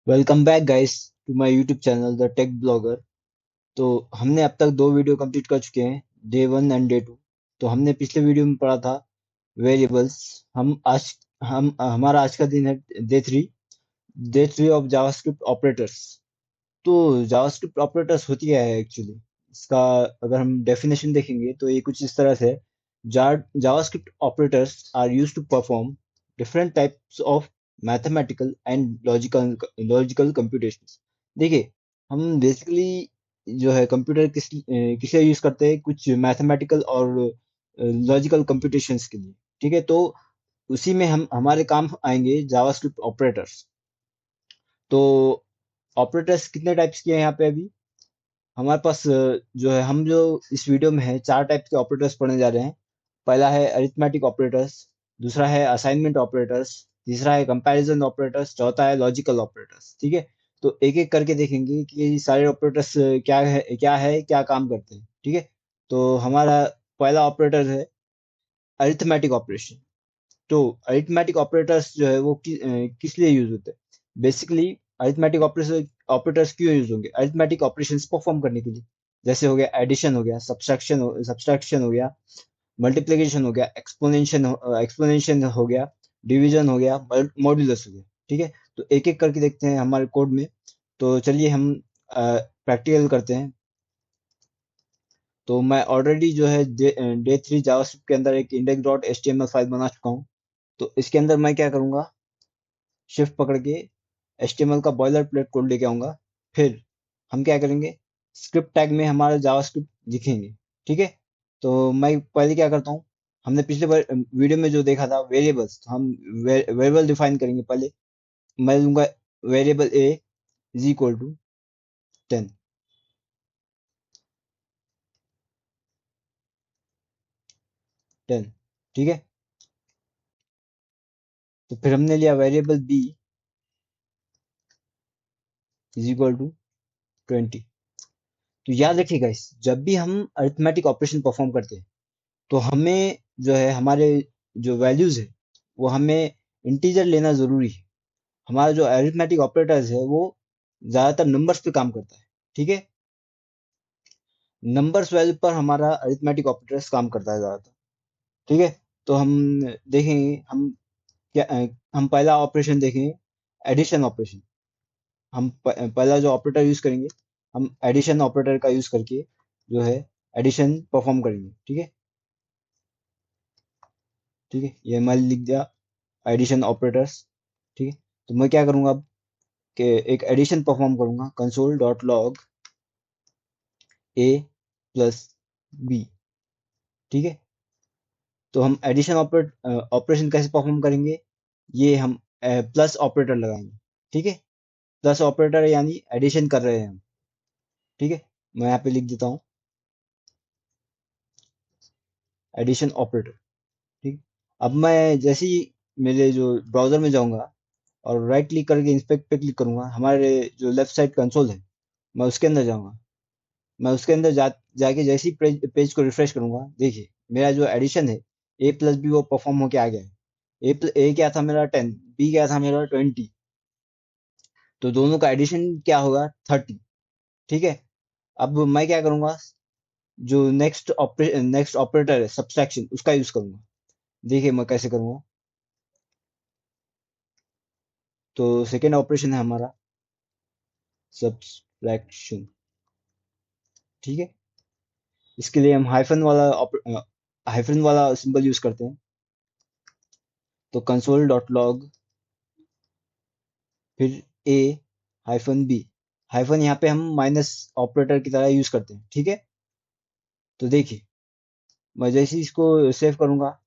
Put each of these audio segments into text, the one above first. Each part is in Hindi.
Welcome back guys to my YouTube channel the tech blogger. तो हमने अब तक दो वीडियो कंप्लीट कर चुके हैं, day one and day two. तो हमने पिछले वीडियो में पढ़ा था वेरिएबल्स। हम हमारा आज का दिन है day three of JavaScript operators. तो जावास्क्रिप्ट ऑपरेटर्स होती क्या है एक्चुअली? इसका अगर हम डेफिनेशन देखेंगे तो ये कुछ इस तरह से है। JavaScript operators are used to perform different types of mathematical and logical computations. देखिए, हम बेसिकली जो है कंप्यूटर किसे यूज करते हैं, कुछ मैथमेटिकल और लॉजिकल कंप्यूटेशंस के लिए। ठीक है, तो उसी में हम हमारे काम आएंगे जावास्क्रिप्ट ऑपरेटर्स। तो ऑपरेटर्स कितने टाइप्स के हैं यहाँ पे अभी हमारे पास? जो है, हम जो इस वीडियो में है चार टाइप के ऑपरेटर्स पढ़ने जा रहे हैं। पहला है अरिथमेटिक ऑपरेटर्स, दूसरा है असाइनमेंट ऑपरेटर्स, तीसरा है कंपैरिजन ऑपरेटर्स, चौथा है लॉजिकल ऑपरेटर्स। ठीक है, तो एक एक करके देखेंगे कि ये सारे ऑपरेटर्स क्या काम करते हैं। ठीक है, तो हमारा पहला ऑपरेटर है अरिथमेटिक ऑपरेशन। तो अरिथमेटिक ऑपरेटर्स जो है वो किस लिए यूज होते हैं बेसिकली? अरिथमेटिक ऑपरेटर्स क्यों यूज होंगे? अरिथमेटिक ऑपरेशंस परफॉर्म करने के लिए। जैसे हो गया एडिशन, हो गया सब्सट्रैक्शन हो गया, मल्टीप्लिकेशन हो गया, एक्सपोनेंशियल हो गया, डिवीजन हो गया, मॉड्यूलस हो गया। ठीक है, तो एक एक करके देखते हैं हमारे कोड में। तो चलिए हम प्रैक्टिकल करते हैं। तो मैं ऑलरेडी जो है डे थ्री जावास्क्रिप्ट के अंदर एक index dot H T M L file बना चुका हूँ। तो इसके अंदर मैं क्या करूंगा, शिफ्ट पकड़ के HTML का बॉयलर प्लेट कोड लेके आऊंगा। फिर हम क्या करेंगे, स्क्रिप्ट टैग में हमारा जावास्क्रिप्ट लिखेंगे। ठीक है, तो मैं पहले क्या करता हूँ, हमने पिछले वीडियो में जो देखा था वेरिएबल्स, तो हम वेरिएबल डिफाइन करेंगे पहले। मैं लूंगा variable A is equal to 10। ठीक है, तो फिर हमने लिया variable B is equal to 20। तो याद रखिएगा, इस जब भी हम अरिथमेटिक ऑपरेशन परफॉर्म करते हैं तो हमें जो है हमारे जो वैल्यूज है वो हमें इंटीजर लेना जरूरी है। हमारा जो अरिथमेटिक ऑपरेटर्स है वो ज्यादातर नंबर्स पे काम करता है। ठीक है, नंबर्स वैल्यू पर हमारा अरिथमेटिक ऑपरेटर्स काम करता है ज्यादातर। ठीक है, तो हम देखेंगे, क्या हम पहला ऑपरेशन देखेंगे, एडिशन ऑपरेशन। पहला जो ऑपरेटर यूज करेंगे, हम एडिशन ऑपरेटर का यूज करके जो है एडिशन परफॉर्म करेंगे। ठीक है, ये मैंने लिख दिया एडिशन ऑपरेटर्स। ठीक है, तो मैं क्या करूंगा अब कि एक एडिशन परफॉर्म करूंगा, कंसोल डॉट लॉग ए प्लस बी। ठीक है, तो हम एडिशन ऑपरेशन कैसे परफॉर्म करेंगे, ये हम प्लस ऑपरेटर लगाएंगे। ठीक है, प्लस ऑपरेटर यानी एडिशन कर रहे हैं हम। ठीक है, मैं यहाँ पे लिख देता हूँ एडिशन ऑपरेटर। ठीक, अब मैं जैसे ही मेरे जो ब्राउजर में जाऊंगा और राइट क्लिक करके इंस्पेक्ट पे क्लिक करूंगा, हमारे जो लेफ्ट साइड कंसोल है, मैं उसके अंदर जाऊंगा। मैं उसके अंदर जाके जैसे ही पेज को रिफ्रेश करूंगा, देखिए मेरा जो एडिशन है ए प्लस बी वो परफॉर्म होके आ गया है। ए क्या था मेरा 10, बी क्या था मेरा 20। तो दोनों का एडिशन क्या होगा, 30। ठीक है, अब मैं क्या करूंगा, जो नेक्स्ट ऑपरेटर है सब्सट्रैक्शन, उसका यूज करूंगा। देखिए मैं कैसे करूंगा। तो सेकेंड ऑपरेशन है हमारा सब्सट्रैक्शन। ठीक है, इसके लिए हम हाइफन वाला सिंबल यूज करते हैं। तो कंसोल डॉट लॉग, फिर ए हाइफन बी। हाइफन यहाँ पे हम माइनस ऑपरेटर की तरह यूज करते हैं। ठीक है, तो देखिए मैं जैसे ही इसको सेव करूंगा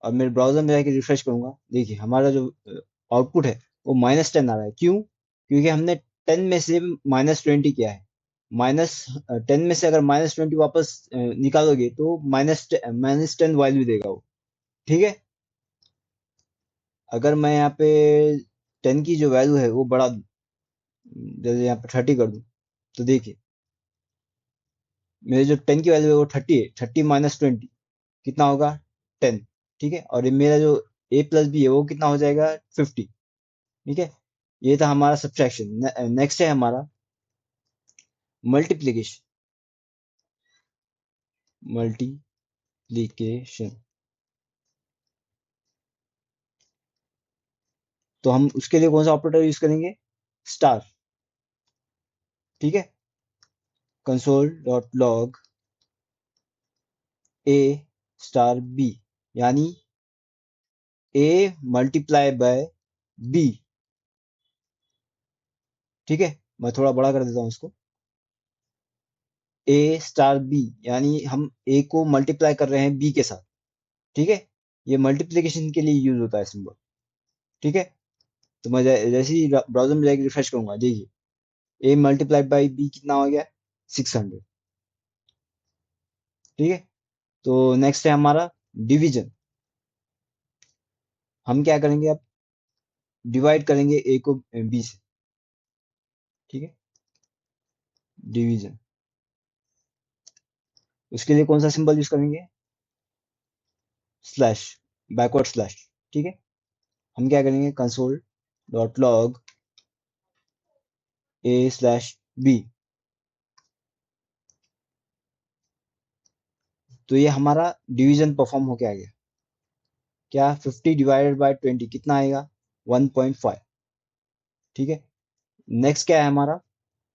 और मेरे ब्राउजर में जाके रिफ्रेश करूंगा, देखिए हमारा जो आउटपुट है वो -10 आ रहा है। क्यों? क्योंकि हमने 10 में से -20 किया है। माइनस 10 में से अगर -20 वापस निकालोगे तो -10 वैल्यू देगा वो। ठीक है, अगर मैं यहाँ पे 10 की जो वैल्यू है वो बढ़ा दूं, जैसे यहाँ पे 30 कर दूं, तो देखिए मेरे जो 10 की वैल्यू है वो 30 है। 30 -20 कितना होगा, 10। ठीक है, और ये मेरा जो ए प्लस बी है वो कितना हो जाएगा, 50। ठीक है, ये था हमारा सब्ट्रैक्शन। नेक्स्ट है हमारा मल्टीप्लिकेशन। मल्टीप्लिकेशन, तो हम उसके लिए कौन सा ऑपरेटर यूज करेंगे? स्टार। ठीक है, कंसोल डॉट लॉग ए स्टार बी, यानी ए मल्टीप्लाई बाय बी। ठीक है, मैं थोड़ा बड़ा कर देता हूँ इसको। ए स्टार बी, यानी हम ए को मल्टीप्लाई कर रहे हैं बी के साथ। ठीक है, ये मल्टीप्लिकेशन के लिए यूज होता है सिंबल। ठीक है, तो मैं जैसे ही ब्राउजर में जाकर रिफ्रेश करूंगा, देखिए ए मल्टीप्लाई बाई बी कितना हो गया? 600। ठीक है, तो नेक्स्ट है हमारा डिवीजन। हम क्या करेंगे अब? डिवाइड करेंगे ए को बी से। ठीक है, डिवीजन, उसके लिए कौन सा सिंबल यूज करेंगे? Slash, backward slash. ठीक है, हम क्या करेंगे? Console dot log A slash B. तो ये हमारा डिवीजन परफॉर्म होके आ गया। क्या 50 डिवाइडेड बाय 20 कितना आएगा? 1.5। ठीक है, नेक्स्ट क्या है हमारा?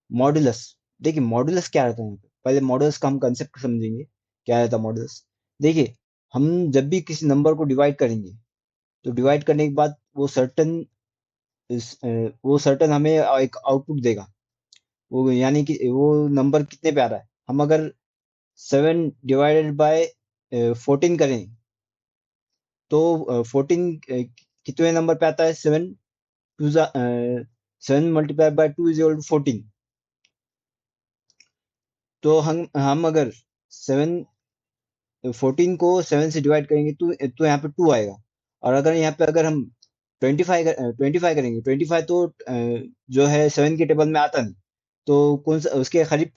मॉडुलस। देखिए मॉडुलस क्या रहता है यहाँ पे? पहले मॉडुलस का हम कंसेप्ट समझेंगे, क्या रहता है मॉडुलस। देखिए, हम जब भी किसी नंबर को डिवाइड करेंगे, तो डिवाइड करने के बाद वो सर्टन हमें एक आउटपुट देगा। वो यानी कि वो नंबर कितने पे आ रहा है। हम अगर 7 डिवाइडेड बाय 14 करें, तो 14 कितने नंबर पे आता है? 7 multiply by 2 is equal to 14। तो हम अगर 7 14 को 7 से डिवाइड करेंगे तो यहाँ पे 2 आएगा। और अगर यहाँ पे अगर हम 25 करेंगे, 25 तो जो है 7 के टेबल में आता नहीं। तो कौन सा उसके करीब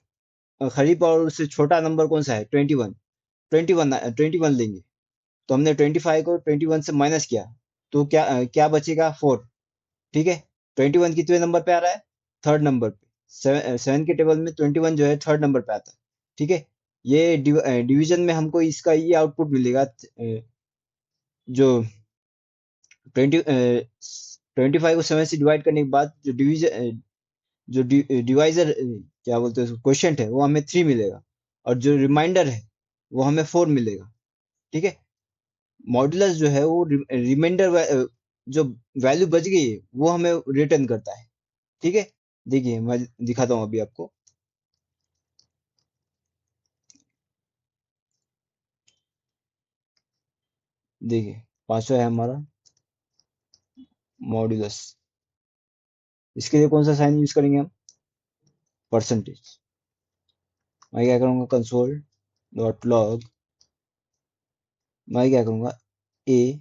और उससे छोटा नंबर कौन सा है? 21। 21 लेंगे। तो हमने 25 को 21 से माइनस किया, तो क्या बचेगा? 4। ठीक है, 21 कितने नंबर पे आ रहा है? थर्ड नंबर पे। 7 के टेबल में 21 जो है थर्ड नंबर पे आता है। ठीक है, ये डिवीजन में हमको इसका ये आउटपुट मिलेगा। जो 25 को 7 से डिवाइड करने के बाद जो डिवीजन जो डिवाइजर क्या बोलते हैं, क्वोशिएंट है, वो हमें 3 मिलेगा। और जो रिमाइंडर है वो हमें 4 मिलेगा। ठीक है, मॉडुलस जो है वो रिमाइंडर जो वैल्यू बच गई है वो हमें रिटर्न करता है। ठीक है, देखिए मैं दिखाता हूँ अभी आपको। देखिए, पांचवा है हमारा मॉडुलस। इसके लिए कौन सा साइन यूज करेंगे हम? परसेंटेज। मैं क्या करूंगा? कंसोल डॉट लॉग, मैं क्या करूंगा? ए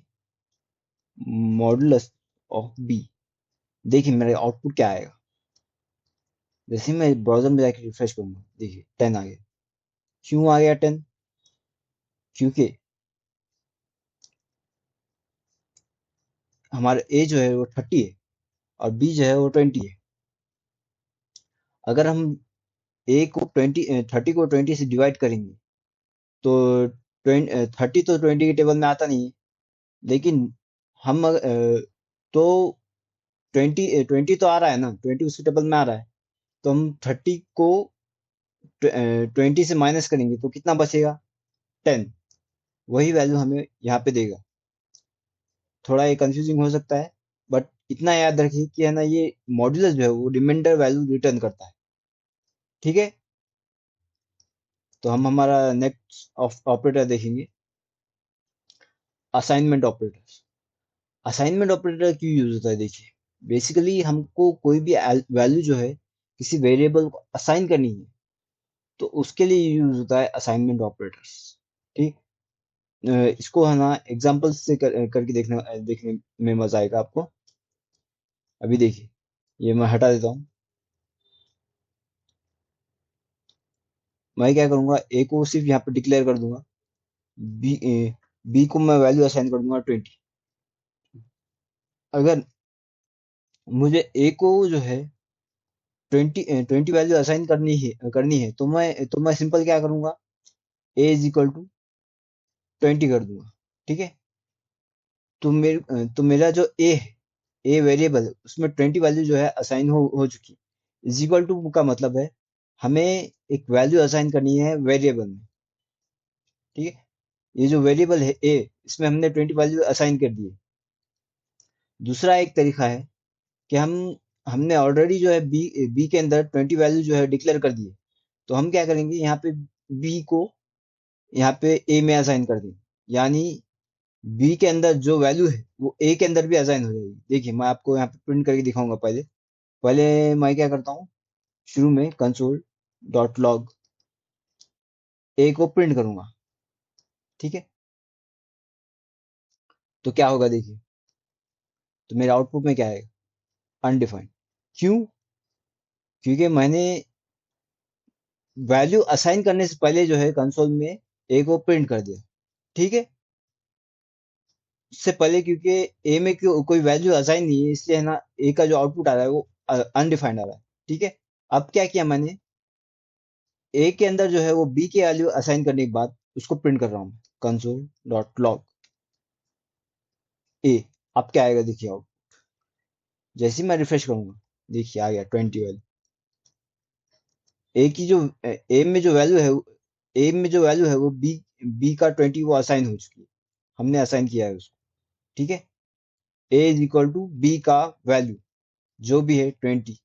मॉडुलस ऑफ बी। देखिए मेरा आउटपुट क्या आएगा। जैसे ही मैं ब्राउजर में जाके रिफ्रेश करूंगा, देखिए 10 आ गया। क्यों आ गया 10? क्योंकि हमारा ए जो है वो 30 है और बी जो है वो 20 है। अगर हम ए को 30 को 20 से डिवाइड करेंगे, तो 30 तो 20 के टेबल में आता नहीं है। लेकिन तो 20 तो आ रहा है ना, 20 उसके टेबल में आ रहा है। तो हम 30 को 20 से माइनस करेंगे तो कितना बचेगा? 10। वही वैल्यू हमें यहाँ पे देगा। थोड़ा ये कंफ्यूजिंग हो सकता है, बट इतना याद रखिए कि है ना, ये मॉड्यूलस जो है वो रिमाइंडर वैल्यू रिटर्न करता है। ठीक है, तो हम हमारा नेक्स्ट ऑपरेटर देखेंगे, असाइनमेंट ऑपरेटर। असाइनमेंट ऑपरेटर क्यों यूज होता है? देखिए, बेसिकली हमको कोई भी वैल्यू जो है किसी वेरिएबल को असाइन करनी है, तो उसके लिए यूज होता है असाइनमेंट ऑपरेटर्स। ठीक, इसको है ना एग्जांपल से करके देखने में मजा आएगा आपको। अभी देखिए, ये मैं हटा देता हूँ। मैं क्या करूंगा? ए को सिर्फ यहाँ पे डिक्लेयर कर दूंगा। बी को मैं वैल्यू असाइन कर दूंगा 20। अगर मुझे ए को जो है 20 वैल्यू असाइन करनी है तो मैं सिंपल क्या करूंगा, ए इज इक्वल टू 20 कर दूंगा। ठीक है। तो मेरा जो ए है, ए वेरिएबल है, उसमें 20 वैल्यू जो है असाइन हो चुकी है। इज इक्वल टू का मतलब है हमें एक वैल्यू असाइन करनी है वेरिएबल में। ठीक है। ये जो वेरिएबल है ए, इसमें हमने 20 वैल्यू असाइन कर दी है। दूसरा एक तरीका है कि हमने ऑलरेडी जो है बी के अंदर 20 वैल्यू जो है डिक्लेयर कर दी है। तो हम क्या करेंगे, यहाँ पे बी को यहाँ पे ए में असाइन कर देंगे। यानी बी के अंदर जो वैल्यू है वो ए के अंदर भी असाइन हो जाएगी। देखिए मैं आपको यहाँ पे प्रिंट करके दिखाऊंगा। पहले पहले मैं क्या करता हूँ, शुरू में कंसोल डॉट लॉग ए को प्रिंट करूंगा। ठीक है। तो क्या होगा देखिए, तो मेरे आउटपुट में क्या आएगा, अनडिफाइंड। क्यों? क्योंकि मैंने वैल्यू असाइन करने से पहले जो है कंसोल में ए को प्रिंट कर दिया। ठीक है। उससे पहले क्योंकि ए में कोई वैल्यू असाइन नहीं है, इसलिए है ना ए का जो आउटपुट आ रहा है वो अनडिफाइंड आ रहा है। ठीक है। अब क्या किया मैंने, ए के अंदर जो है वो बी की वैल्यू असाइन करने के बाद उसको प्रिंट कर रहा हूँ, कंसोल डॉट लॉग ए। अब क्या आएगा देखिए आउट, जैसे ही मैं रिफ्रेश करूंगा देखिए आ गया 20 वैल्यू। ए की जो ए में जो वैल्यू है, ए में जो वैल्यू है वो बी का 20 वो असाइन हो चुकी है। हमने असाइन किया है उसको। ठीक है। ए इज इक्वल टू बी का वैल्यू जो भी है 20,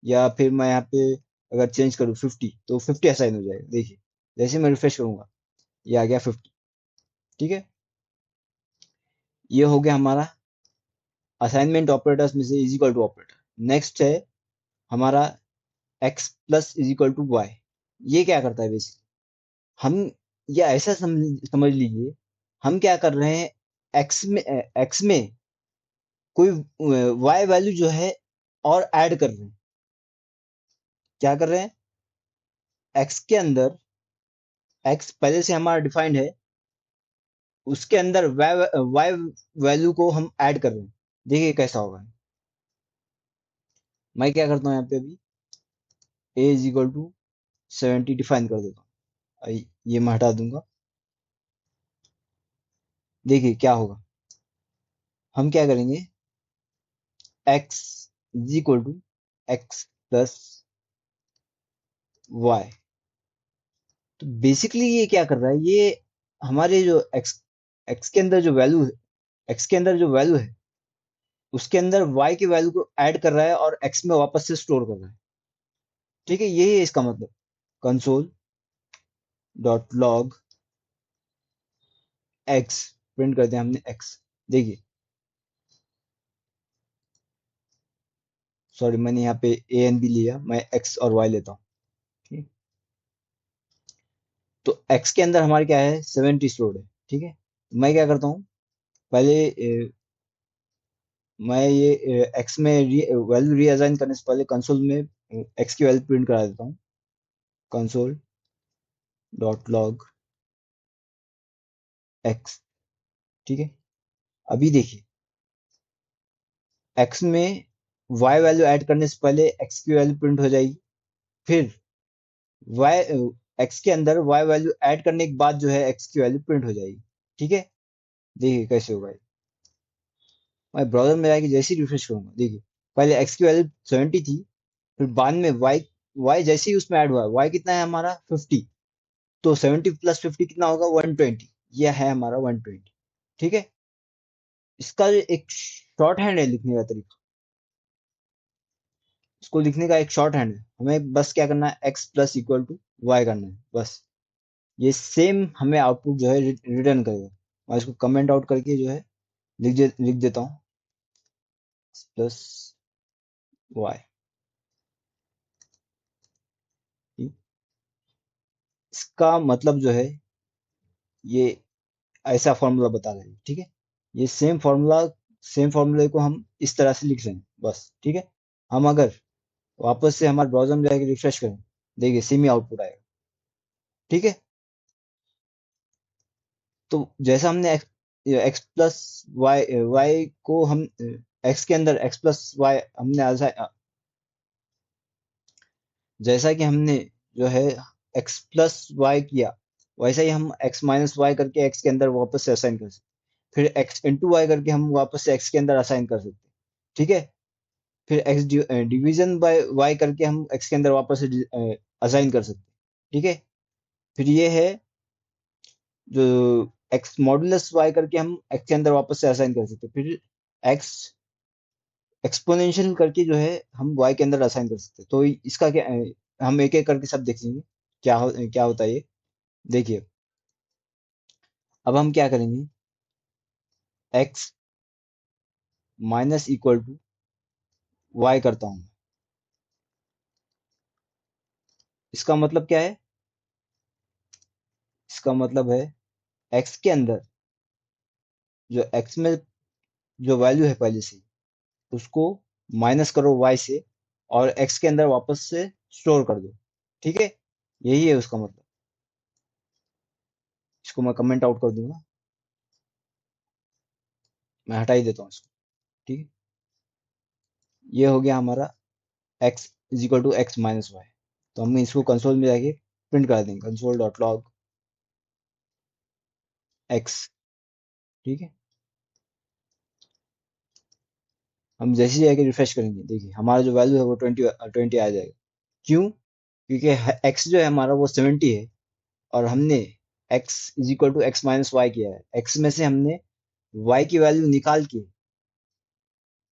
या फिर मैं यहाँ पे अगर चेंज करूँ 50 तो 50 असाइन हो जाएगा। देखिए जैसे मैं रिफ्रेश करूंगा ये आ गया 50। ठीक है। ये हो गया हमारा असाइनमेंट ऑपरेटर्स में से is equal to operator. Next है हमारा X plus is equal to Y. ये क्या करता है बेसिकली, हम या ऐसा समझ लीजिए, हम क्या कर रहे हैं, एक्स में कोई वाई वैल्यू जो है और ऐड कर रहे हैं। क्या कर रहे हैं, एक्स के अंदर, एक्स पहले से हमारा डिफाइंड है, उसके अंदर वाई वैल्यू को हम ऐड कर रहे हैं। देखिए कैसा होगा। मैं क्या करता हूँ यहाँ पे अभी ए इज इक्वल टू 70 डिफाइन कर देता हूँ। ये मैं हटा दूंगा। देखिए क्या होगा, हम क्या करेंगे, X is equal to X plus Y. तो बेसिकली ये क्या कर रहा है, ये हमारे जो एक्स के अंदर जो वैल्यू है, एक्स के अंदर जो वैल्यू है उसके अंदर वाई की वैल्यू को ऐड कर रहा है और एक्स में वापस से स्टोर कर रहा है। ठीक है। यही है इसका मतलब, console dot log x, print कर दिया हमने एक्स। देखिए सॉरी, मैंने यहाँ पे ए एन बी लिया, मैं एक्स और वाई लेता हूँ। ठीक। तो एक्स के अंदर हमारे क्या है, 70 स्टोर्ड है। ठीक है। मैं क्या करता हूँ, पहले मैं ये एक्स में वैल्यू रीअसाइन करने से पहले कंसोल में एक्स की वैल्यू प्रिंट करा देता हूँ, कंसोल डॉट लॉग एक्स। ठीक है। अभी देखिए एक्स में वाई वैल्यू ऐड करने से पहले एक्स की वैल्यू प्रिंट हो जाएगी। फिर वाई एक्स के अंदर वाई वैल्यू ऐड करने के बाद जो है एक्स की वैल्यू प्रिंट हो जाएगी। ठीक है। देखिए कैसे होगा। मैं ब्राउजर में जाके जैसे ही रिफ्रेश करूंगा देखिए, पहले एक्स की वैल्यू 70 थी, फिर बाद में वाई वाई जैसे ही उसमें ऐड हुआ, वाई कितना है हमारा 50, तो 70 प्लस 50 कितना होगा 120। यह है हमारा 120। ठीक है। इसका जो एक शॉर्ट हैंड है लिखने का तरीका, इसको लिखने का एक शॉर्ट हैंड है, हमें बस क्या करना है, x plus equal to y करना है बस। ये सेम हमें आउटपुट जो है रिटर्न करेगा। मैं इसको कमेंट आउट करके जो है लिख देता हूँ, प्लस वाई। इसका मतलब जो है ये ऐसा फॉर्मूला बता रहे हैं। ठीक है। ये सेम फॉर्मूले को हम इस तरह से लिख रहे हैं बस। ठीक है। हम अगर वापस से हमारे ब्राउजर में जाके रिफ्रेश करें, देखिए सेम ही आउटपुट आएगा। ठीक है। तो जैसा हमने एक्स प्लस वाई को हम एक्स के अंदर एक्स प्लस वाई हमने जैसा कि हमने जो है एक्स प्लस वाई किया, वैसा ही हम एक्स माइनस वाई करके एक्स के अंदर वापस से असाइन कर सकते, फिर एक्स इंटू वाई करके हम वापस से एक्स के अंदर असाइन कर सकते, ठीक है। फिर एक्स डिवीजन बाय वाई करके हम एक्स के अंदर वापस से असाइन कर सकते, ठीक है। फिर ये है जो एक्स मॉडुलस वाई करके हम एक्स के अंदर वापस से असाइन कर सकते, फिर एक्स एक्सपोनेंशियल करके जो है हम वाई के अंदर असाइन कर सकते। तो इसका क्या हम एक एक करके सब देखेंगे क्या होता है ये। देखिए, अब हम क्या करेंगे, x minus equal to y करता हूँ। इसका मतलब क्या है, इसका मतलब है एक्स के अंदर जो एक्स में जो वैल्यू है पहले से, उसको माइनस करो वाई से और एक्स के अंदर वापस से स्टोर कर दो, ठीक है। यही है उसका मतलब। इसको मैं कमेंट आउट कर दूंगा, मैं हटा ही देता हूँ इसको, ठीक है। ये हो गया हमारा x is equal to x minus y. तो हम इसको कंसोल में जाके प्रिंट कर देंगे, कंसोल डॉट लॉग एक्स, ठीक है। हम जैसे ही जाके रिफ्रेश करेंगे, देखिए हमारा जो वैल्यू है वो 20 आ जाएगा। क्यों? क्योंकि एक्स जो है हमारा वो 70 है, और हमने x is equal to x minus y किया है। एक्स में से हमने वाई की वैल्यू निकाल के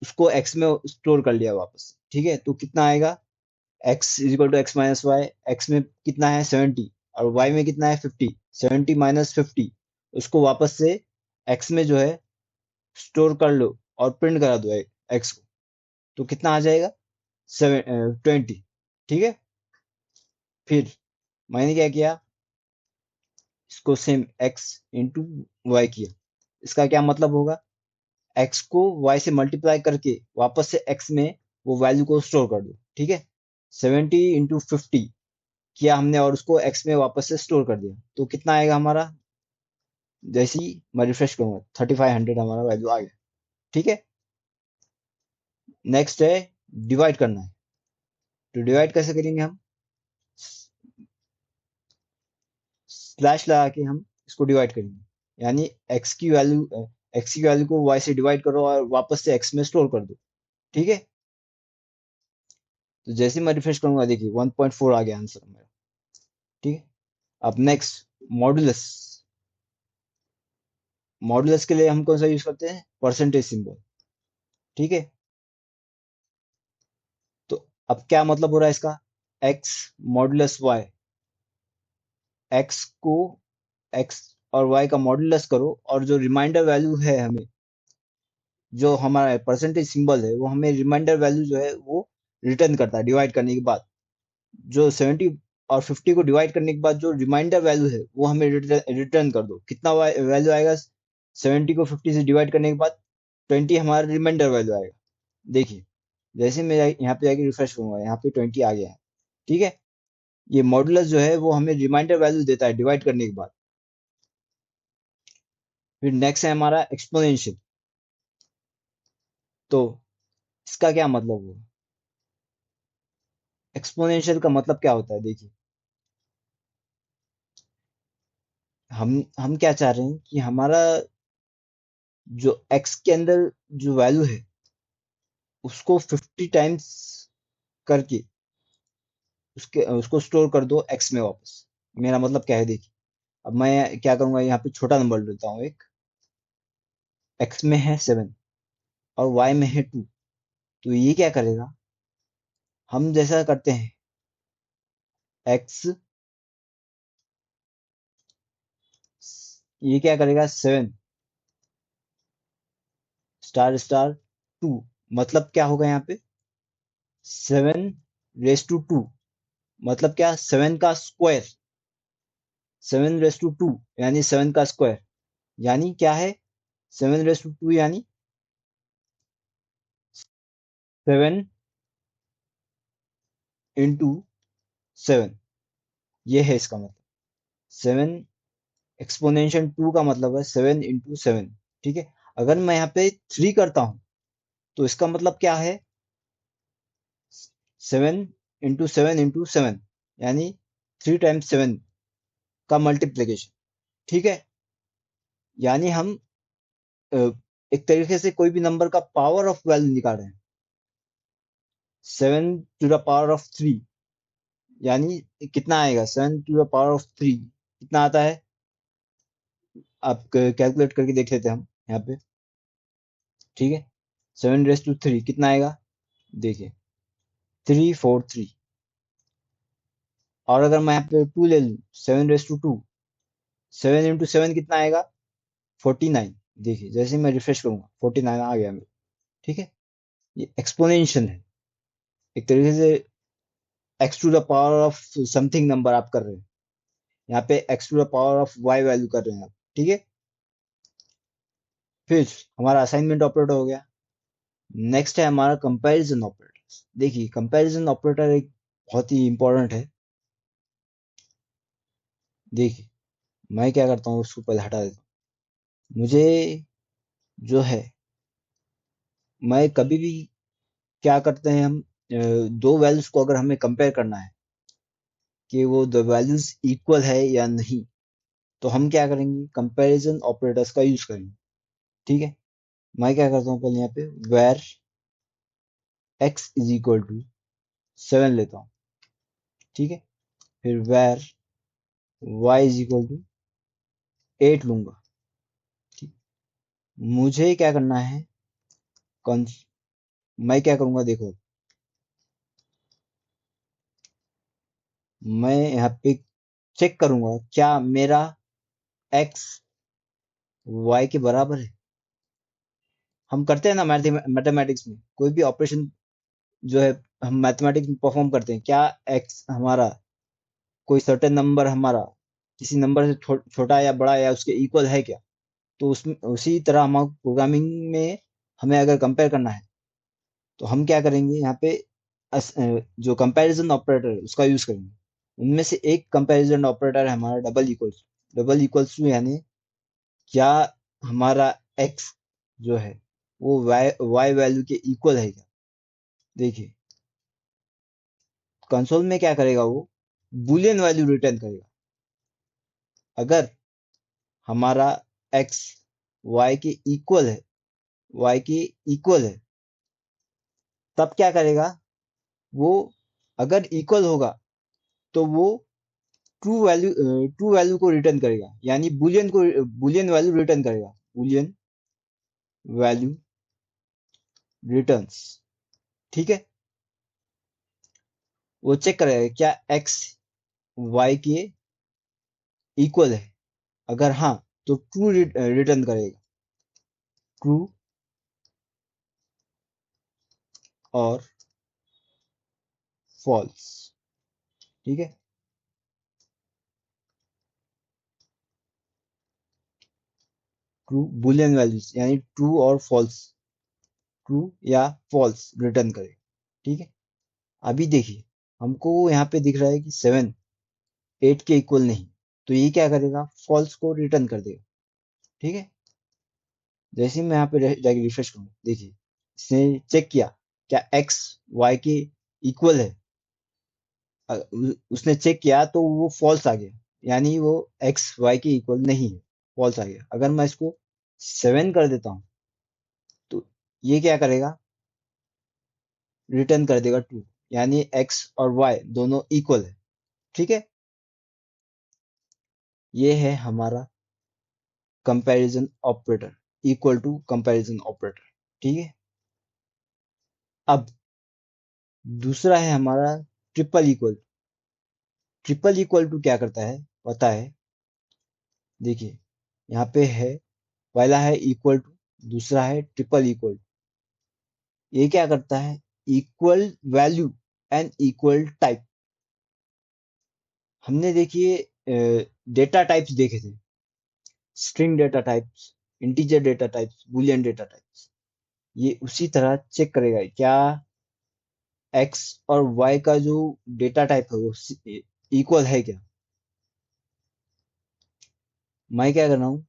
उसको एक्स में स्टोर कर लिया वापस, ठीक है। तो कितना आएगा, x is equal to x minus y, x में कितना है 70 और वाई में कितना है 50, 70 माइनस 50, उसको वापस से एक्स में जो है स्टोर कर लो और प्रिंट करा दो एक्स को। तो कितना आ जाएगा, 20, ठीक है। फिर मैंने क्या किया, इसको सेम एक्स इंटू वाई किया। इसका क्या मतलब होगा, एक्स को वाई से मल्टीप्लाई करके वापस से एक्स में वो वैल्यू को स्टोर कर दो, ठीक है। 70 इंटू 50 किया हमने और उसको एक्स में वापस से स्टोर कर दिया। तो कितना आएगा हमारा, जैसे ही मैं रिफ्रेश करूंगा 3500 हमारा वैल्यू आ गया, ठीक है। नेक्स्ट है डिवाइड करना है। तो डिवाइड कैसे करेंगे हम, स्लैश लगा के हम इसको डिवाइड करेंगे, यानी एक्स की वैल्यू को वाई से डिवाइड करो और वापस से एक्स में स्टोर कर दो, ठीक है। तो जैसे ही मैं रिफ्रेश करूंगा, देखिए 1.4 आ गया आंसर मेरा, ठीक है। अब नेक्स्ट मॉडुलस। मॉडुलस के लिए हम कौन सा यूज करते हैं, परसेंटेज सिंबल, ठीक है। तो अब क्या मतलब हो रहा है इसका, एक्स मॉडुलस वाई, एक्स को एक्स और वाई का मॉडुलस करो और जो रिमाइंडर वैल्यू है हमें, जो हमारा परसेंटेज सिंबल है वो हमें रिमाइंडर वैल्यू जो है वो रिटर्न करता है डिवाइड करने के बाद। जो 70 और 50 को डिवाइड करने के बाद जो रिमाइंडर वैल्यू है वो हमें रिटर्न कर दो। कितना वैल्यू आएगा, 70 को 50 से डिवाइड करने के बाद 20 हमारा रिमाइंडर वैल्यू आएगा। देखिए, जैसे मैं यहाँ पे जाके रिफ्रेश करूंगा, यहाँ पे 20 आ गया है, ठीक है। ये मॉडुलस जो है वो हमें रिमाइंडर वैल्यू देता है डिवाइड करने के बाद। फिर नेक्स्ट है हमारा एक्सपोनेंशियल। तो इसका क्या मतलब हुआ, एक्सपोनेंशियल का मतलब क्या होता है, देखिए हम क्या चाह रहे हैं कि हमारा जो एक्स के अंदर जो वैल्यू है उसको 50 टाइम्स करके उसके उसको स्टोर कर दो एक्स में वापस। मेरा मतलब क्या है, देखिए अब मैं क्या करूंगा, यहाँ पे छोटा नंबर लेता हूँ एक, एक्स में है 7 और वाई में है 2। तो ये क्या करेगा, हम जैसा करते हैं एक्स, ये क्या करेगा 7 स्टार स्टार 2, मतलब क्या होगा यहाँ पे 7 रेस टू 2, मतलब क्या 7 का स्क्वायर, 7 रेस टू 2 यानी 7 का स्क्वायर, यानी क्या है 7 रेस टू 2 यानी 7 इंटू 7, ये है इसका मतलब। 7 एक्सपोनेंशियल 2 का मतलब है 7 इंटू 7, ठीक है। अगर मैं यहाँ पे 3 करता हूँ तो इसका मतलब क्या है, 7 × 7 × 7, यानी 3 × 7 का मल्टीप्लीकेशन। ठीक है, यानी हम अ, एक तरीके से कोई भी नंबर का पावर ऑफ वैल्यू निकाल रहे हैं। 7 to the power of 3, यानी कितना आएगा, 7 to the power of 3 कितना आता है, आप कैलकुलेट करके देख लेते हैं हम यहाँ पे। ठीक है, 7 raised to 3 कितना आएगा, देखिए 343। और अगर मैं यहाँ पे 2 ले लूँ, 7 raised to 2, 7 × 7 कितना आएगा, 49। देखिए जैसे ही मैं रिफ्रेश करूंगा 49 आ गया मेरे। ठीक है, ये एक्सपोनेंशियल है, एक तरीके से x⁻⁴ समथिंग नंबर आप कर रहे हैं, यहाँ पे x⁻⁴y वैल्यू कर रहे हैं आप। ठीक है, फिर हमारा असाइनमेंट ऑपरेटर हो गया। नेक्स्ट है हमारा कंपैरिजन ऑपरेटर। देखिए कंपैरिजन ऑपरेटर एक बहुत ही इंपॉर्टेंट है। देखिए मैं क्या करता हूँ, उसको पहले हटा देता हूँ। मुझे जो है, मैं कभी भी क्या करते हैं हम, दो वैल्यूज को अगर हमें कंपेयर करना है कि वो द वैल्यूज इक्वल है या नहीं, तो हम क्या करेंगे, कंपैरिजन ऑपरेटर्स का यूज करेंगे। ठीक है, मैं क्या करता हूँ, पहले यहाँ पे वेर x = 7 लेता हूँ। ठीक है, फिर वेर y = 8 लूंगा। ठीक, मुझे क्या करना है, मैं क्या करूंगा, देखो मैं यहाँ पे चेक करूंगा क्या मेरा x y के बराबर है। हम करते हैं ना मैथमेटिक्स में कोई भी ऑपरेशन जो है, हम मैथमेटिक्स में परफॉर्म करते हैं, क्या x हमारा कोई सर्टेन नंबर हमारा किसी नंबर से छोटा या बड़ा या उसके इक्वल है क्या। तो उसमें उसी तरह हम प्रोग्रामिंग में हमें अगर कंपेयर करना है, तो हम क्या करेंगे, यहाँ पे जो कंपैरिजन ऑपरेटर है उसका यूज करेंगे। उनमें से एक कंपैरिजन ऑपरेटर है हमारा डबल इक्वल्स टू, यानी क्या हमारा x जो है वो y वैल्यू के इक्वल है क्या। देखिए कंसोल में क्या करेगा, वो बुलियन वैल्यू रिटर्न करेगा। अगर हमारा x y के इक्वल है, y के इक्वल है, तब क्या करेगा वो, अगर इक्वल होगा तो वो ट्रू वैल्यू को रिटर्न करेगा, यानी बुलियन वैल्यू रिटर्न करेगा, बुलियन वैल्यू रिटर्न्स। ठीक है, वो चेक करेगा क्या x y के इक्वल है, अगर हाँ तो ट्रू रिटर्न करेगा, ट्रू और फॉल्स। ठीक है, ट्रू बुलियन वैल्यूज यानी ट्रू और फॉल्स, ट्रू या फॉल्स रिटर्न करेगा। ठीक है, अभी देखिए हमको यहाँ पे दिख रहा है कि 7 8 के इक्वल नहीं, तो ये क्या करेगा, फॉल्स को रिटर्न कर देगा। ठीक है, जैसे ही मैं यहाँ पे जाके रिफ्रेश करूँ, देखिए इसने चेक किया क्या x y के इक्वल है। उसने चेक किया तो वो फॉल्स आ गया, यानी वो x y के इक्वल नहीं है, फॉल्स आ गया। अगर मैं इसको 7 कर देता हूँ, तो ये क्या करेगा, रिटर्न कर देगा ट्रू, यानी x और y दोनों इक्वल है। ठीक है, ये है हमारा comparison operator, equal to comparison operator. ठीक है, अब दूसरा है हमारा triple equal. Triple equal to क्या करता है पता है, देखिए यहाँ पे है, पहला है इक्वल टू, दूसरा है ट्रिपल इक्वल। ये क्या करता है, equal value and equal type. हमने देखिए डेटा टाइप्स देखे थे, string data types, integer data types, Boolean data types. ये उसी तरह चेक करेगा क्या एक्स और वाई का जो डेटा टाइप है वो इक्वल है क्या। मैं क्या कर रहा हूँ,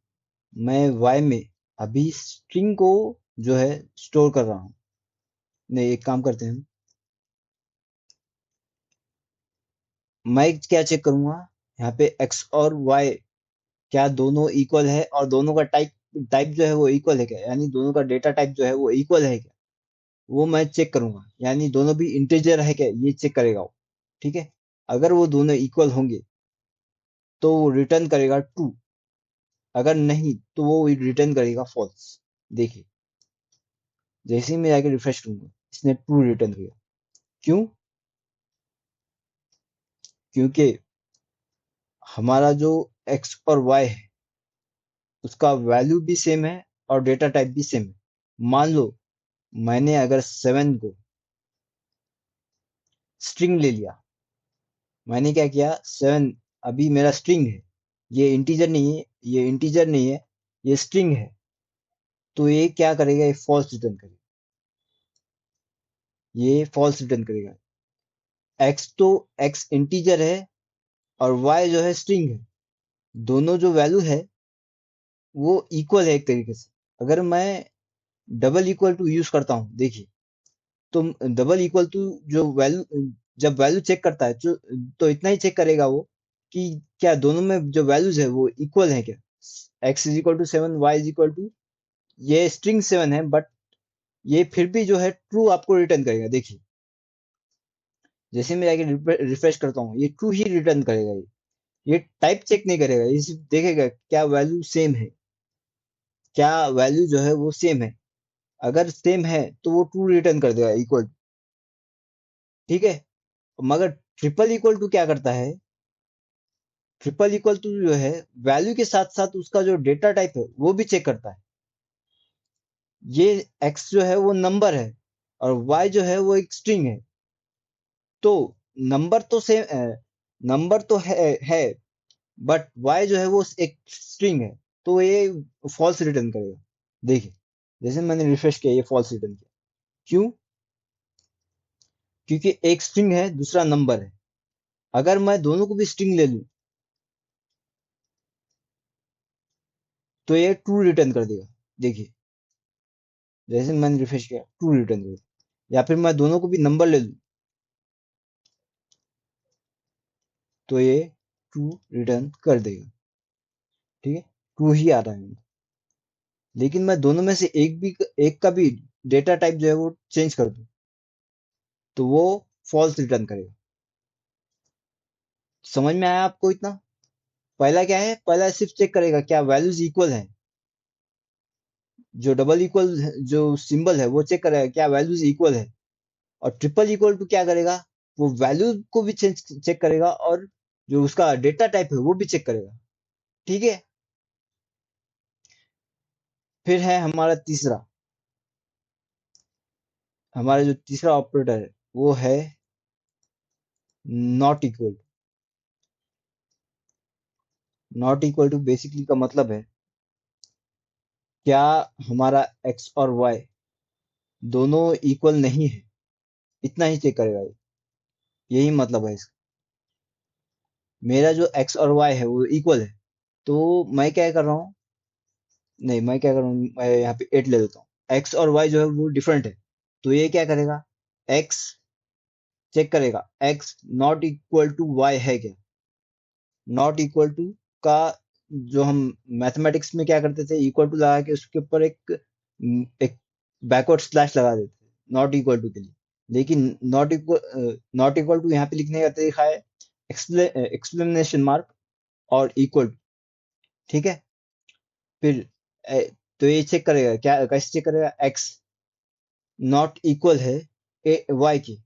मैं वाई में अभी स्ट्रिंग को जो है स्टोर कर रहा हूँ। नहीं, एक काम करते हैं, मैं क्या चेक करूंगा, यहाँ पे एक्स और वाई क्या दोनों इक्वल है, और दोनों का टाइप टाइप जो है वो इक्वल है क्या, यानी दोनों का डेटा टाइप जो है वो इक्वल है क्या, वो मैं चेक करूंगा, यानी दोनों भी इंटीजर है क्या, ये चेक करेगा वो। ठीक है, अगर वो दोनों इक्वल होंगे तो वो रिटर्न करेगा ट्रू, अगर नहीं तो वो रिटर्न करेगा फॉल्स। देखिए, जैसे ही मैं जाके रिफ्रेश करूंगा, इसने ट्रू रिटर्न किया। क्यों? क्योंकि हमारा जो एक्स और वाई है उसका वैल्यू भी सेम है और डेटा टाइप भी सेम है। मान लो मैंने अगर 7 को स्ट्रिंग ले लिया, मैंने क्या किया, 7 अभी मेरा स्ट्रिंग है, ये इंटीजर नहीं है, ये इंटीजर नहीं है, ये स्ट्रिंग है, तो ये क्या करेगा, ये फॉल्स रिटर्न करेगा, ये फॉल्स रिटर्न करेगा। एक्स तो एक्स इंटीजर है और वाई जो है स्ट्रिंग है, दोनों जो वैल्यू है वो इक्वल है एक तरीके से। अगर मैं डबल इक्वल टू यूज करता हूँ, देखिए, तो डबल इक्वल टू जो वैल्यू, जब वैल्यू चेक करता है तो इतना ही चेक करेगा वो कि क्या दोनों में जो वैल्यूज है वो इक्वल है क्या। X is equal to 7, y is equal to, ये स्ट्रिंग 7 है बट ये फिर भी जो है ट्रू आपको रिटर्न करेगा। देखिए, जैसे मैं जाके रिफ्रेश करता हूँ, ये ट्रू ही रिटर्न करेगा। ये टाइप चेक नहीं करेगा, ये सिर्फ देखेगा क्या वैल्यू सेम है, क्या वैल्यू जो है वो सेम है। अगर सेम है तो वो ट्रू रिटर्न कर देगा, इक्वल। ठीक है, मगर ट्रिपल इक्वल टू क्या करता है, ट्रिपल इक्वल टू जो है वैल्यू के साथ साथ उसका जो डेटा टाइप है वो भी चेक करता है। ये एक्स जो है वो नंबर है और वाई जो है वो एक स्ट्रिंग है, तो नंबर तो सेम, नंबर तो है बट वाई जो है वो एक स्ट्रिंग है, तो ये फॉल्स रिटर्न करेगा। देखिए, जैसे मैंने रिफ्रेश किया, ये फॉल्स रिटर्न किया। क्यों? क्योंकि एक स्ट्रिंग है, दूसरा नंबर है। अगर मैं दोनों को भी स्ट्रिंग ले लूं तो ये ट्रू रिटर्न कर देगा। देखिए, जैसे मैंने रिफ्रेश किया, ट्रू रिटर्न कर देगा। या फिर मैं दोनों को भी नंबर ले लूं तो ये ट्रू रिटर्न कर देगा। ठीक है, ट्रू ही आ रहा है। लेकिन मैं दोनों में से एक का भी डेटा टाइप जो है वो चेंज कर दूं तो वो फॉल्स रिटर्न करेगा। समझ में आया आपको इतना? पहला क्या है, पहला सिर्फ चेक करेगा क्या वैल्यूज इक्वल है, जो डबल इक्वल जो सिंबल है वो चेक करेगा क्या वैल्यूज इक्वल है। और ट्रिपल इक्वल टू क्या करेगा, वो वैल्यू को भी चेक करेगा और जो उसका डेटा टाइप है वो भी चेक करेगा। ठीक है, फिर है हमारा तीसरा, हमारा जो तीसरा ऑपरेटर है वो है not equal. Not equal to basically का मतलब है क्या हमारा एक्स और वाई दोनों इक्वल नहीं है, इतना ही चेक करेगा ये। यही मतलब है इसका। मेरा जो एक्स और वाई है वो इक्वल है, तो मैं क्या कर रहा हूँ, नहीं, मैं क्या कर रहा हूँ, मैं यहाँ पे 8 ले लेता हूँ। एक्स और वाई जो है वो डिफरेंट है, तो ये क्या करेगा, एक्स चेक करेगा x not equal to y है क्या। नॉट इक्वल टू का जो हम मैथमेटिक्स में क्या करते थे, इक्वल टू लगा के उसके ऊपर एक बैकवर्ड स्लैश लगा देते थे नॉट इक्वल टू के लिए। लेकिन नॉट इक्वल टू यहाँ पे लिखने का तरीका है एक्सप्लेनेशन मार्क और इक्वल टू। ठीक है, फिर तो ये चेक करेगा क्या, कैसे चेक करेगा, एक्स नॉट इक्वल है ए वाई की।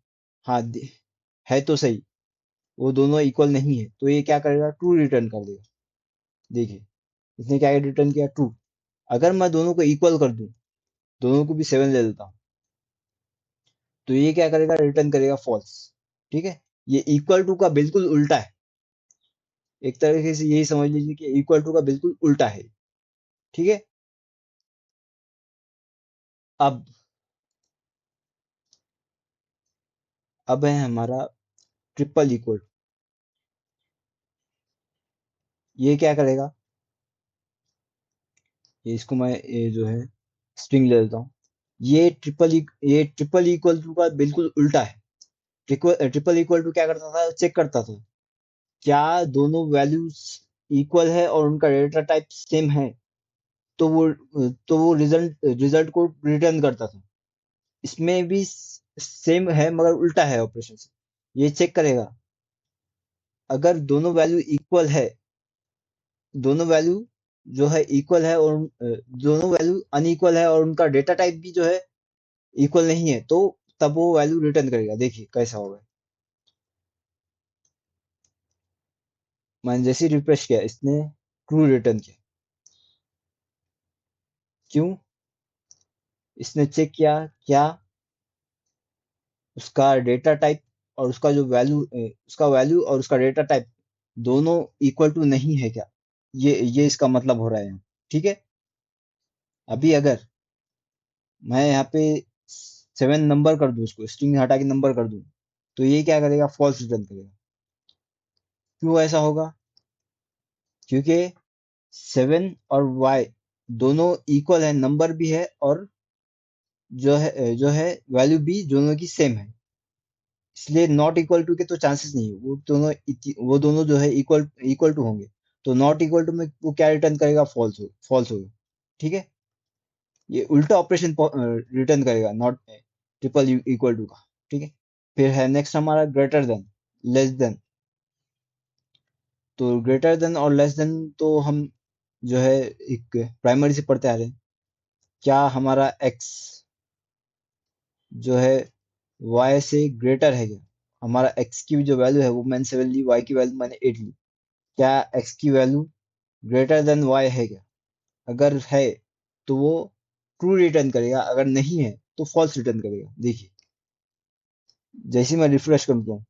हाँ, है तो सही, वो दोनों इक्वल नहीं है, तो ये क्या करेगा, ट्रू रिटर्न कर देगा। देखिए, इसने क्या रिटर्न किया, ट्रू। अगर मैं दोनों को इक्वल कर दूं, दोनों को भी 7 ले लेता हूँ, तो ये क्या करेगा, रिटर्न करेगा फॉल्स। ठीक है, ये इक्वल टू का बिल्कुल उल्टा है। एक तरीके से यही समझ लीजिए कि इक्वल टू का बिल्कुल उल्टा है। ठीक है, अब अब है हमारा ट्रिपल इक्वल। ये क्या करेगा, ये इसको मैं ये जो है स्ट्रिंग ले लेता हूँ। ये ट्रिपल इक्वल टू का बिल्कुल उल्टा है। ट्रिपल इक्वल टू क्या करता था, चेक करता था क्या दोनों वैल्यूज इक्वल है और उनका डेटा टाइप सेम है, तो वो रिजल्ट रिजल्ट को रिटर्न करता था। इसमें भी सेम है मगर उल्टा है ऑपरेशन से। ये चेक करेगा अगर दोनों वैल्यू जो है इक्वल है और दोनों वैल्यू अनइक्वल है और उनका डेटा टाइप भी जो है इक्वल नहीं है, तो तब वो वैल्यू रिटर्न करेगा। देखिए कैसा होगा। मैंने जैसे रिफ्रेश किया, इसने ट्रू रिटर्न किया। क्यों? इसने चेक किया क्या उसका डेटा टाइप और उसका वैल्यू और उसका डेटा टाइप दोनों इक्वल टू नहीं है क्या। ये इसका मतलब हो रहा है यहाँ। ठीक है। अभी अगर मैं यहाँ पे 7 नंबर कर दूं, इसको स्ट्रिंग हटा के नंबर कर दूं, तो ये क्या करेगा, फॉल्स रिटर्न करेगा। क्यों ऐसा होगा? क्योंकि 7 और y दोनों इक्वल है, नंबर भी है और जो है वैल्यू भी दोनों की सेम है। इसलिए नॉट इक्वल टू के तो चांसेस नहीं है। वो दोनों जो है इक्वल इक्वल टू होंगे। तो नॉट इक्वल टू में वो क्या रिटर्न करेगा, फॉल्स होगा। ठीक है। ये उल्टा ऑपरेशन रिटर्न करेगा, नॉट ट्रिपल इक्वल टू का। ठीक है। फिर है नेक्स्ट हमारा ग्रेटर देन, लेस देन। तो ग्रेटर देन और लेस देन तो हम जो है एक प्राइमरी से पढ़ते आ रहे हैं। क्या हमारा x जो है y से ग्रेटर है क्या? हमारा x की जो वैल्यू है वो मैंने 7 ली, y की वैल्यू मैंने 8 ली। क्या x की वैल्यू ग्रेटर देन y है क्या? अगर है तो वो ट्रू रिटर्न करेगा, अगर नहीं है तो फॉल्स रिटर्न करेगा। देखिए जैसे ही मैं रिफ्रेश करता हूँ,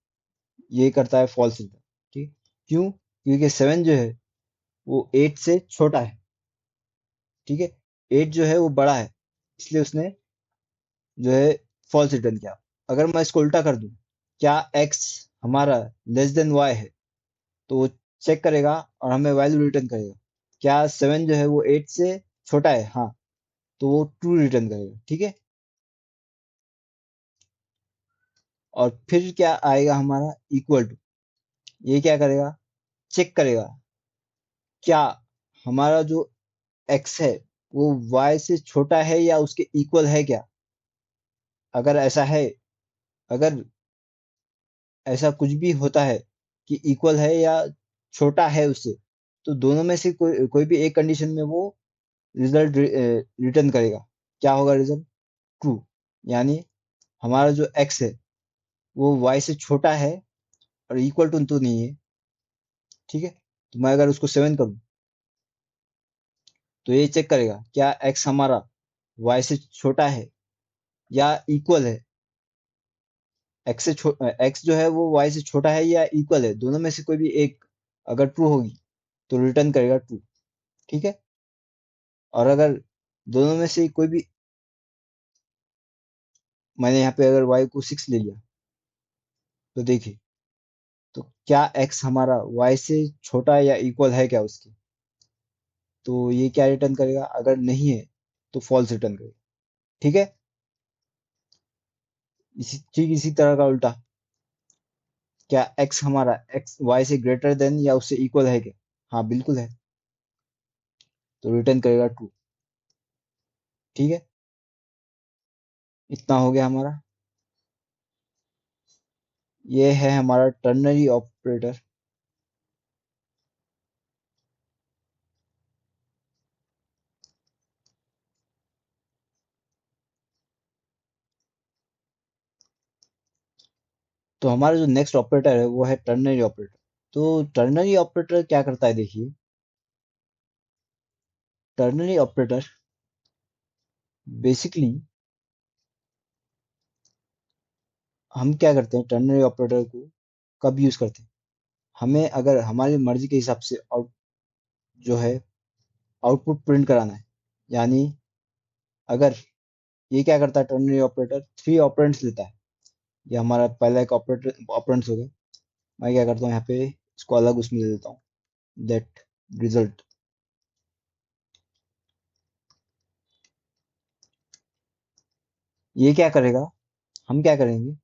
ये करता है फॉल्स रिटर्न। ठीक। क्यों? क्योंकि 7 जो है वो 8 से छोटा है। ठीक है। 8 जो है वो बड़ा है, इसलिए उसने जो है फॉल्स रिटर्न किया। अगर मैं इसको उल्टा कर दूं, क्या x हमारा लेस देन y है, तो वो चेक करेगा और हमें वैल्यू रिटर्न करेगा। क्या 7 जो है वो 8 से छोटा है? हाँ, तो वो ट्रू रिटर्न करेगा। ठीक है। और फिर क्या आएगा हमारा इक्वल टू। ये क्या करेगा, चेक करेगा क्या हमारा जो x है वो y से छोटा है या उसके इक्वल है क्या। अगर ऐसा है, अगर ऐसा कुछ भी होता है कि इक्वल है या छोटा है उससे, तो दोनों में से कोई कोई भी एक कंडीशन में वो रिजल्ट रिटर्न करेगा। क्या होगा रिजल्ट? ट्रू। यानी हमारा जो x है वो y से छोटा है और इक्वल टू तो नहीं है। ठीक है। तो मैं अगर उसको 7 करूं, तो ये चेक करेगा क्या x हमारा y से छोटा है या इक्वल है। x जो है वो y से छोटा है या इक्वल है, दोनों में से कोई भी एक अगर ट्रू होगी तो रिटर्न करेगा ट्रू। ठीक है। और अगर दोनों में से कोई भी, मैंने यहाँ पे अगर y को 6 ले लिया, तो देखिए तो क्या x हमारा y से छोटा या इक्वल है क्या उसके। तो ये क्या रिटर्न करेगा, अगर नहीं है तो फॉल्स रिटर्न करेगा। ठीक है। इसी तरह का उल्टा, क्या x हमारा x y से ग्रेटर देन या उससे इक्वल है क्या? हाँ बिल्कुल है, तो रिटर्न करेगा ट्रू। ठीक है। इतना हो गया हमारा। ये है हमारा टर्नरी ऑपरेटर। तो हमारा जो नेक्स्ट ऑपरेटर है वो है टर्नरी ऑपरेटर। तो टर्नरी ऑपरेटर क्या करता है, देखिए। टर्नरी ऑपरेटर बेसिकली हम क्या करते हैं, टर्नरी ऑपरेटर को कब यूज करते हैं, हमें अगर हमारी मर्जी के हिसाब से जो है आउटपुट प्रिंट कराना है। यानी अगर ये क्या करता है, टर्नरी ऑपरेटर 3 ऑपरेंड्स लेता है। ये हमारा पहला एक ऑपरेंड्स हो गया। मैं क्या करता हूँ, यहाँ पे इसको अलग उसमें दे देता हूँ, दैट रिजल्ट। ये क्या करेगा, हम क्या करेंगे,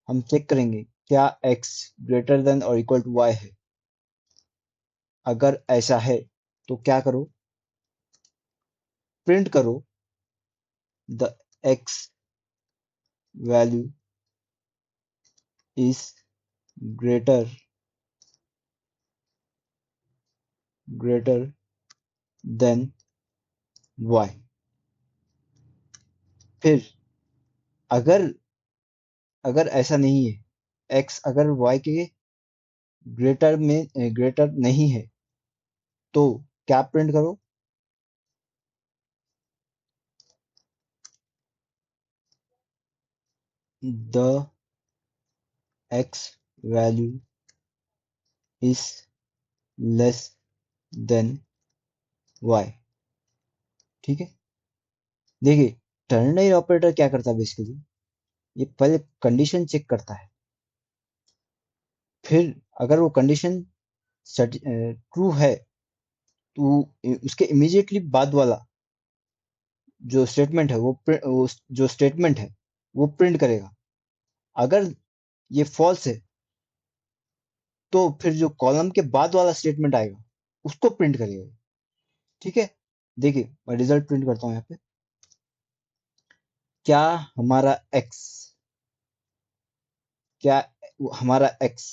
हम चेक करेंगे क्या x ग्रेटर देन और इक्वल टू y है। अगर ऐसा है तो क्या करो, प्रिंट करो the x value is greater greater than y। फिर अगर अगर ऐसा नहीं है, x अगर y के ग्रेटर नहीं है, तो क्या प्रिंट करो, the x value is less then y। ठीक है। देखिए, टर्नरी ऑपरेटर क्या करता है बेसिकली, ये पहले कंडीशन चेक करता है, फिर अगर वो कंडीशन ट्रू है तो उसके इमीडिएटली बाद वाला जो स्टेटमेंट है वो जो स्टेटमेंट है वो प्रिंट करेगा। अगर ये फॉल्स है तो फिर जो कॉलम के बाद वाला स्टेटमेंट आएगा उसको प्रिंट करेगा। ठीक है। देखिए, मैं रिजल्ट प्रिंट करता हूँ यहाँ पे। क्या हमारा एक्स क्या हमारा एक्स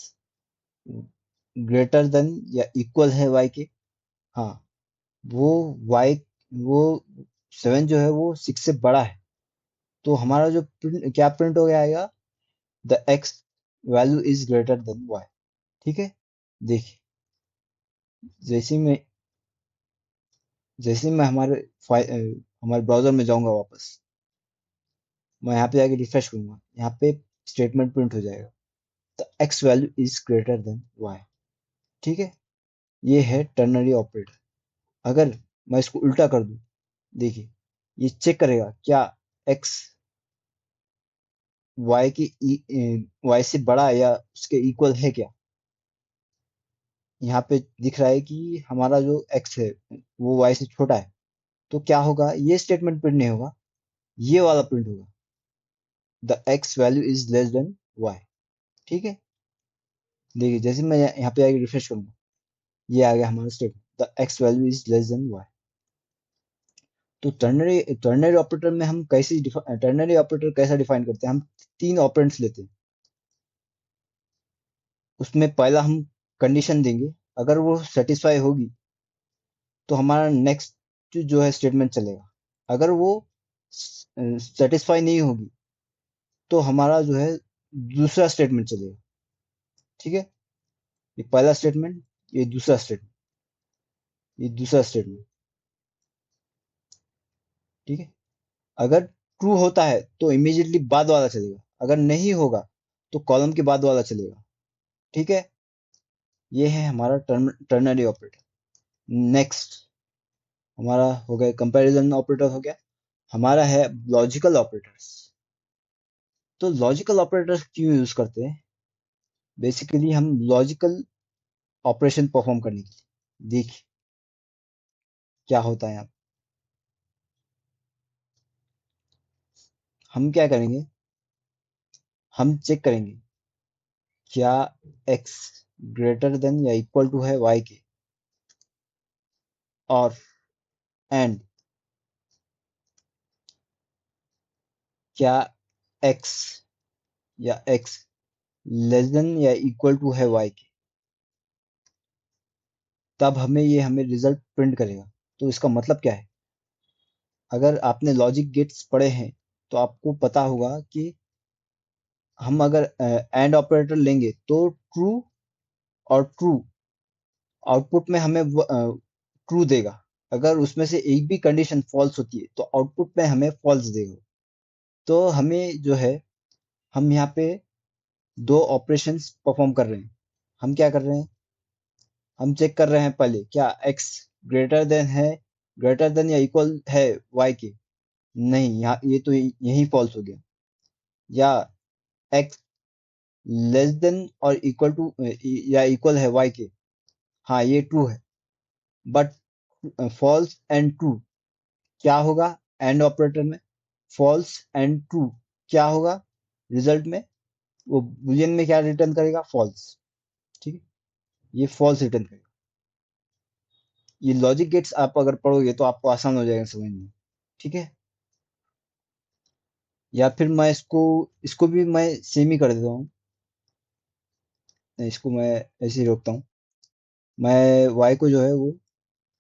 ग्रेटर देन या इक्वल है वाई के। हाँ, वो वाई वो 7 जो है वो 6 से बड़ा है। तो हमारा जो क्या प्रिंट हो गया आएगा, the x value is greater than y. ठीक है। देखिए, जैसे ही मैं जैसे ही मैं हमारे ब्राउजर में जाऊंगा वापस, मैं यहाँ पे जाके रिफ्रेश करूंगा, यहाँ पे स्टेटमेंट प्रिंट हो जाएगा, the x value is greater than y. ठीक है। ये है टर्नरी ऑपरेटर। अगर मैं इसको उल्टा कर दूं, देखिए, ये चेक करेगा क्या एक्स वाई से बड़ा है या उसके इक्वल है क्या। यहाँ पे दिख रहा है कि हमारा जो एक्स है वो वाई से छोटा है। तो क्या होगा, ये स्टेटमेंट प्रिंट नहीं होगा, ये वाला प्रिंट होगा, the x value is less than y. ठीक है। देखिए, जैसे मैं यहाँ पे आगे रिफ्रेश करूंगा, ये आ गया हमारा statement, the x value is less than y. तो टर्नरी ऑपरेटर में हम टर्नरी ऑपरेटर कैसा डिफाइन करते हैं, हम 3 ऑपरेंड्स लेते हैं। उसमें पहला हम कंडीशन देंगे, अगर वो सेटिस्फाई होगी तो हमारा नेक्स्ट जो है स्टेटमेंट चलेगा। अगर वो सेटिस्फाई नहीं होगी तो हमारा जो है दूसरा स्टेटमेंट चलेगा। ठीक है। ये पहला स्टेटमेंट, ये दूसरा स्टेटमेंट, ये दूसरा स्टेटमेंट। ठीक है। अगर ट्रू होता है तो इमीडिएटली बाद वाला चलेगा, अगर नहीं होगा तो कॉलम के बाद वाला चलेगा। ठीक है। ये है हमारा टर्नरी ऑपरेटर। नेक्स्ट हमारा हो गया कंपैरिजन ऑपरेटर हो गया। हमारा है लॉजिकल ऑपरेटर्स। तो लॉजिकल ऑपरेटर्स क्यों यूज करते हैं, बेसिकली हम लॉजिकल ऑपरेशन परफॉर्म करने के लिए। देखिए क्या होता है यहाँ। हम क्या करेंगे, हम चेक करेंगे क्या x ग्रेटर देन या इक्वल टू है y के, और एंड क्या x या x लेस देन या इक्वल टू है y के, तब हमें रिजल्ट प्रिंट करेगा। तो इसका मतलब क्या है, अगर आपने लॉजिक गेट्स पढ़े हैं तो आपको पता होगा कि हम अगर एंड ऑपरेटर लेंगे तो ट्रू और ट्रू आउटपुट में हमें ट्रू देगा। अगर उसमें से एक भी कंडीशन फॉल्स होती है तो आउटपुट में हमें फॉल्स देगा। तो हमें जो है, हम यहाँ पे दो ऑपरेशंस परफॉर्म कर रहे हैं। हम क्या कर रहे हैं, हम चेक कर रहे हैं पहले क्या x ग्रेटर देन या इक्वल है y के। नहीं, यहाँ ये तो यही फॉल्स हो गया। या x लेस देन और इक्वल टू या इक्वल है y के। हाँ, ये ट्रू है। बट फॉल्स एंड ट्रू क्या होगा एंड ऑपरेटर में, फॉल्स एंड ट्रू, क्या होगा रिजल्ट में? वो बुलियन में क्या रिटर्न करेगा? फॉल्स। ठीक है, ये फॉल्स रिटर्न करेगा। ये लॉजिक गेट्स आप अगर पढ़ोगे तो आपको आसान हो जाएगा समझने। ठीक है, या फिर मैं इसको इसको भी मैं सेम ही कर देता हूँ। इसको मैं ऐसे ही रोकता हूँ। मैं y को जो है वो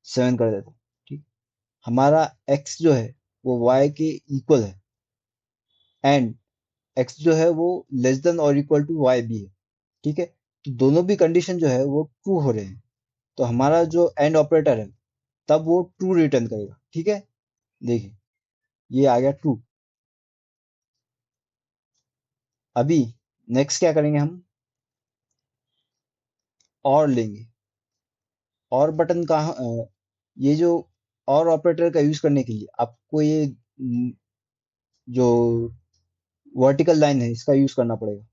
7 कर देता हूँ। ठीक, हमारा x जो है वो y के इक्वल है, एंड x जो है वो लेस देन और इक्वल टू y भी है। ठीक है, तो दोनों भी कंडीशन जो है वो ट्रू हो रहे हैं, तो हमारा जो एंड ऑपरेटर है तब वो ट्रू रिटर्न करेगा। ठीक है, देखिए ये आ गया ट्रू। अभी नेक्स्ट क्या करेंगे हम? और लेंगे। और बटन कहाँ ये जो और ऑपरेटर का यूज करने के लिए आपको ये जो वर्टिकल लाइन है इसका यूज करना पड़ेगा।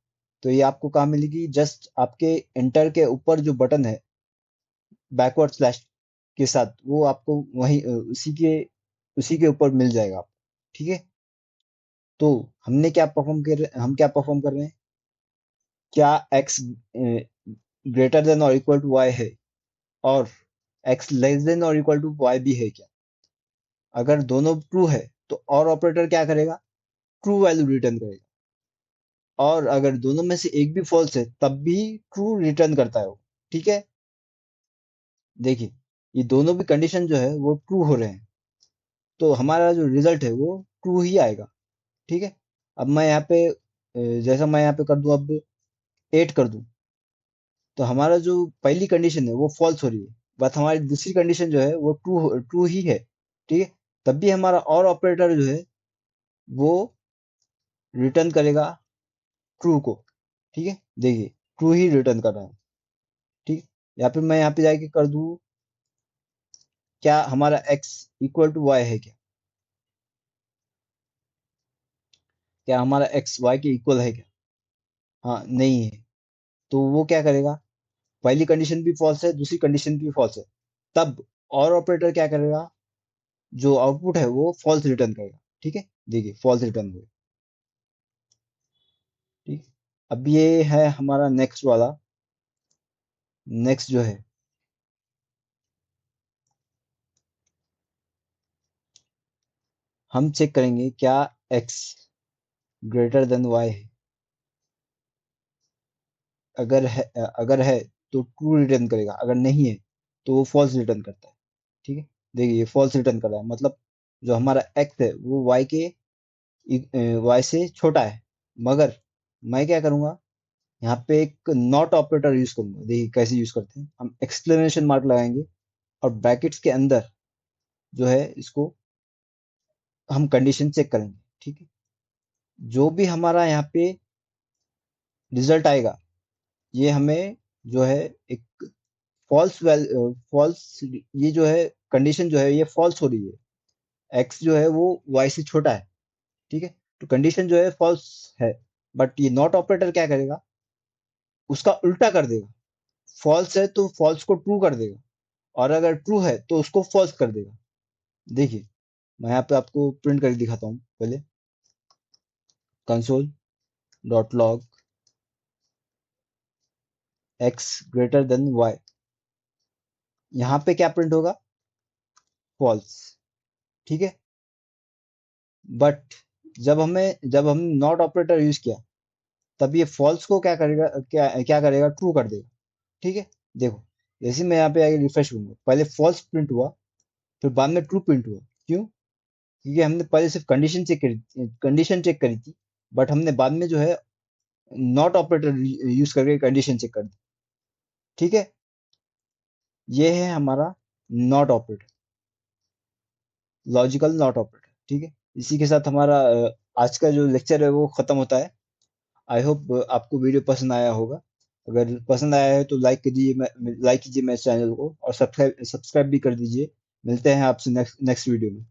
तो ये आपको कहाँ मिलेगी? जस्ट आपके एंटर के ऊपर जो बटन है बैकवर्ड स्लैश के साथ, वो आपको वहीं उसी के ऊपर मिल जाएगा आपको। ठीक है, तो हम क्या परफॉर्म कर रहे हैं? क्या x ग्रेटर देन और इक्वल टू y है, और x लेस देन और इक्वल टू y भी है क्या? अगर दोनों ट्रू है तो और ऑपरेटर क्या करेगा? ट्रू वैल्यू रिटर्न करेगा। और अगर दोनों में से एक भी फॉल्स है तब भी ट्रू रिटर्न करता है वो। ठीक है, देखिए ये दोनों भी कंडीशन जो है वो ट्रू हो रहे हैं, तो हमारा जो रिजल्ट है वो ट्रू ही आएगा। ठीक है, अब मैं यहाँ पे जैसा मैं यहाँ पे कर दूं, अब 8 कर दूं, तो हमारा जो पहली कंडीशन है वो फॉल्स हो रही है, बट हमारी दूसरी कंडीशन जो है वो ट्रू ट्रू ही है। ठीक है, तब भी हमारा और ऑपरेटर जो है वो रिटर्न करेगा ट्रू को। ठीक है, देखिए ट्रू ही रिटर्न कर रहा है। ठीक, या फिर मैं यहाँ पे जाके कर दूं, क्या हमारा x इक्वल टू y है क्या? क्या हमारा x y के इक्वल है क्या? हाँ, नहीं है। तो वो क्या करेगा? पहली कंडीशन भी फॉल्स है, दूसरी कंडीशन भी फॉल्स है, तब और ऑपरेटर क्या करेगा? जो आउटपुट है वो फॉल्स रिटर्न करेगा। ठीक है, देखिए फॉल्स रिटर्न हुए। ठीक, अब ये है हमारा नेक्स्ट वाला। नेक्स्ट जो है, हम चेक करेंगे क्या x ग्रेटर देन y है। अगर है तो ट्रू रिटर्न करेगा, अगर नहीं है तो वो फॉल्स रिटर्न करता है। ठीक है, देखिए ये फॉल्स रिटर्न कर रहा है, मतलब जो हमारा x है वो y से छोटा है। मगर मैं क्या करूंगा, यहाँ पे एक नॉट ऑपरेटर यूज करूंगा। देखिए कैसे यूज करते हैं, हम एक्सक्लेमेशन मार्क लगाएंगे और ब्रैकेट्स के अंदर जो है इसको हम कंडीशन चेक करेंगे। ठीक है, जो भी हमारा यहाँ पे रिजल्ट आएगा, ये हमें जो है एक फॉल्स, ये जो है कंडीशन जो है ये फॉल्स हो रही है। एक्स जो है वो वाई से छोटा है। ठीक है, तो कंडीशन जो है फॉल्स है, बट ये नॉट ऑपरेटर क्या करेगा? उसका उल्टा कर देगा। फॉल्स है तो फॉल्स को ट्रू कर देगा, और अगर ट्रू है तो उसको फॉल्स कर देगा। देखिए मैं यहाँ पे आपको प्रिंट करके दिखाता हूँ पहले। Console dot log x greater than y, यहाँ पे क्या प्रिंट होगा? फॉल्स। ठीक है, बट जब हम नॉट ऑपरेटर यूज किया तब ये फॉल्स को क्या करेगा? क्या करेगा? ट्रू कर देगा। ठीक है, देखो जैसे मैं यहाँ पे आगे रिफ्रेश करूंगा, पहले फॉल्स प्रिंट हुआ, फिर बाद में ट्रू प्रिंट हुआ। क्यों? क्योंकि हमने पहले सिर्फ कंडीशन चेक करी थी, बट हमने बाद में जो है नॉट ऑपरेटर यूज करके कंडीशन चेक कर दी। ठीक है, ये है हमारा not operator, logical not operator. ठीक है, इसी के साथ हमारा आज का जो लेक्चर है वो खत्म होता है। आई होप आपको वीडियो पसंद आया होगा। अगर पसंद आया है तो लाइक कीजिए मेरे चैनल को, और सब्सक्राइब भी कर दीजिए। मिलते हैं आपसे नेक्स्ट वीडियो में।